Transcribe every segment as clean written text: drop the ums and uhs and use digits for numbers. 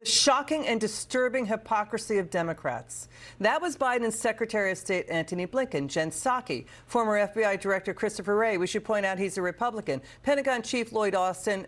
The shocking and disturbing hypocrisy of Democrats. That was Biden's Secretary of State Antony Blinken, Jen Psaki, former FBI Director Christopher Wray. We should point out he's a Republican. Pentagon Chief Lloyd Austin,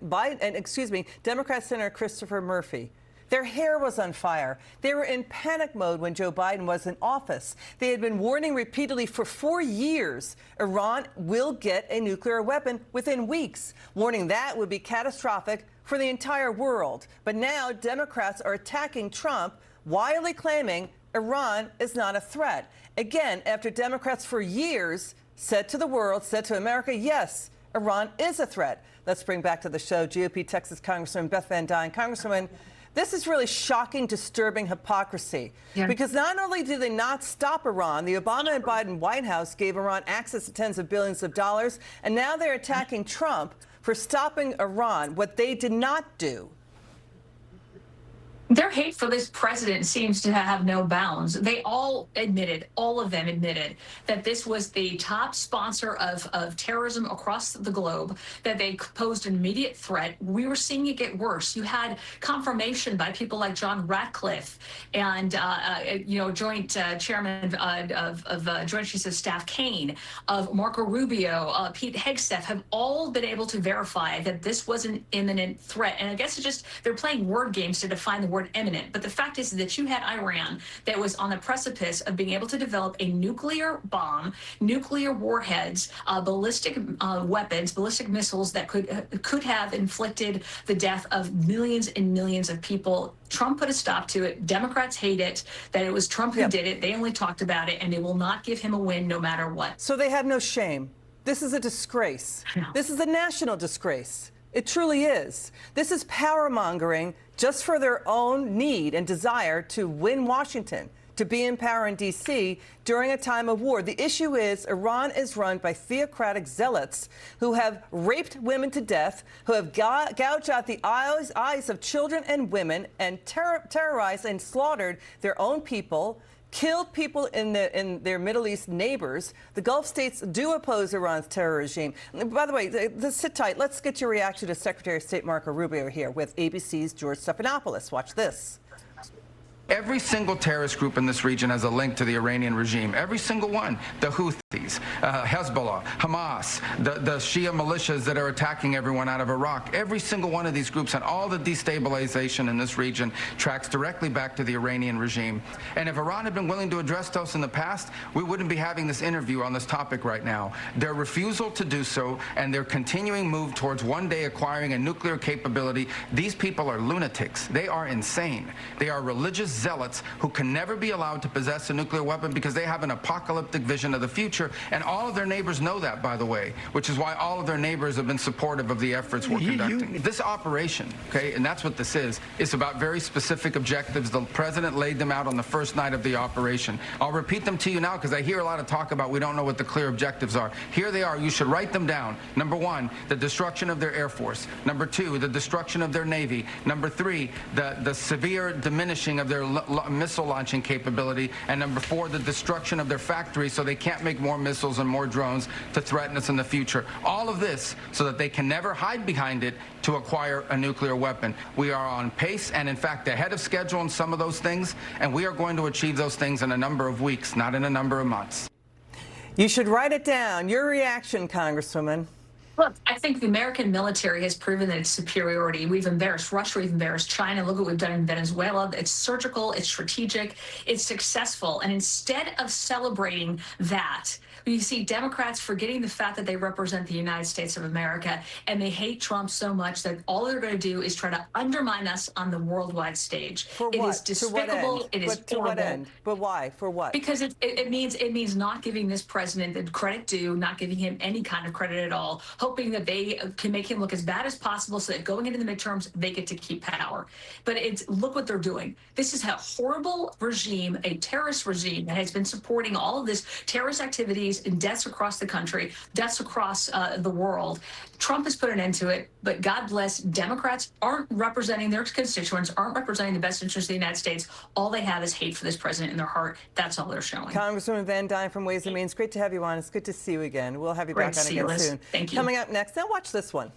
Democrat Senator Christopher Murphy. Their hair was on fire. They were in panic mode when Joe Biden was in office. They had been warning repeatedly for 4 years Iran will get a nuclear weapon within weeks, warning that would be catastrophic for the entire world. But now Democrats are attacking Trump, wildly claiming Iran is not a threat. Again, after Democrats for years said to the world, said to America, yes, Iran is a threat. Let's bring back to the show GOP Texas Congresswoman Beth Van Duyne. Congresswoman, this is really shocking, disturbing hypocrisy. Yeah. Because not only did they not stop Iran, the Obama and Biden White House gave Iran access to tens of billions of dollars, and now they're attacking Trump for stopping Iran, what they did not do. Their hate for this president seems to have no bounds. They all admitted, all of them admitted, that this was the top sponsor of terrorism across the globe, that they posed an immediate threat. We were seeing it get worse. You had confirmation by people like John Ratcliffe and, Joint Chairman of Joint Chiefs of Staff Kane, of Marco Rubio, Pete Hegseth, have all been able to verify that this was an imminent threat. And I guess it's just they're playing word games to define the word imminent. But the fact is that you had Iran that was on the precipice of being able to develop a nuclear bomb, nuclear warheads, ballistic weapons, ballistic missiles that could have inflicted the death of millions and millions of people. Trump put a stop to it. Democrats hate it, that it was Trump who did it. They only talked about it, and they will not give him a win no matter what. So they have no shame. This is a disgrace. No. This is a national disgrace. It truly is. This is power mongering just for their own need and desire to win Washington, to be in power in D.C. during a time of war. The issue is Iran is run by theocratic zealots who have raped women to death, who have gouged out the eyes of children and women, and terrorized and slaughtered their own people, killed people in their Middle East neighbors. The Gulf states do oppose Iran's terror regime. By the way, sit tight. Let's get your reaction to Secretary of State Marco Rubio here with ABC's George Stephanopoulos. Watch this. Every single terrorist group in this region has a link to the Iranian regime. Every single one. The Houthis, Hezbollah, Hamas, the Shia militias that are attacking everyone out of Iraq. Every single one of these groups and all the destabilization in this region tracks directly back to the Iranian regime. And if Iran had been willing to address those in the past, we wouldn't be having this interview on this topic right now. Their refusal to do so and their continuing move towards one day acquiring a nuclear capability, these people are lunatics. They are insane. They are religious zealots who can never be allowed to possess a nuclear weapon because they have an apocalyptic vision of the future, and all of their neighbors know that, by the way, which is why all of their neighbors have been supportive of the efforts we're conducting. This operation, okay, and that's what this is, about very specific objectives. The president laid them out on the first night of the operation. I'll repeat them to you now because I hear a lot of talk about we don't know what the clear objectives are. Here they are. You should write them down. Number one, the destruction of their Air Force. Number two, the destruction of their Navy. Number three, the severe diminishing of their missile launching capability, and number four, the destruction of their factories so they can't make more missiles and more drones to threaten us in the future. All of this so that they can never hide behind it to acquire a nuclear weapon. We are on pace and in fact ahead of schedule on some of those things, and we are going to achieve those things in a number of weeks, not in a number of months. You should write it down. Your reaction, Congresswoman. Look, I think the American military has proven that its superiority. We've embarrassed Russia, we've embarrassed China. Look what we've done in Venezuela. It's surgical, it's strategic, it's successful. And instead of celebrating that, you see Democrats forgetting the fact that they represent the United States of America, and they hate Trump so much that all they're going to do is try to undermine us on the worldwide stage. For what? It is despicable. It is to what end? But why? For what? Because it means not giving this president the credit due, not giving him any kind of credit at all, hoping that they can make him look as bad as possible so that going into the midterms, they get to keep power. But look what they're doing. This is a horrible regime, a terrorist regime that has been supporting all of this terrorist activities and deaths across the country, deaths across the world. Trump has put an end to it, but God bless, Democrats aren't representing their constituents, aren't representing the best interests of the United States. All they have is hate for this president in their heart. That's all they're showing. Congresswoman Van Duyne from Ways and Means, great to have you on. It's good to see you again. We'll have you back on again soon. Thank you. Coming up next, now watch this one.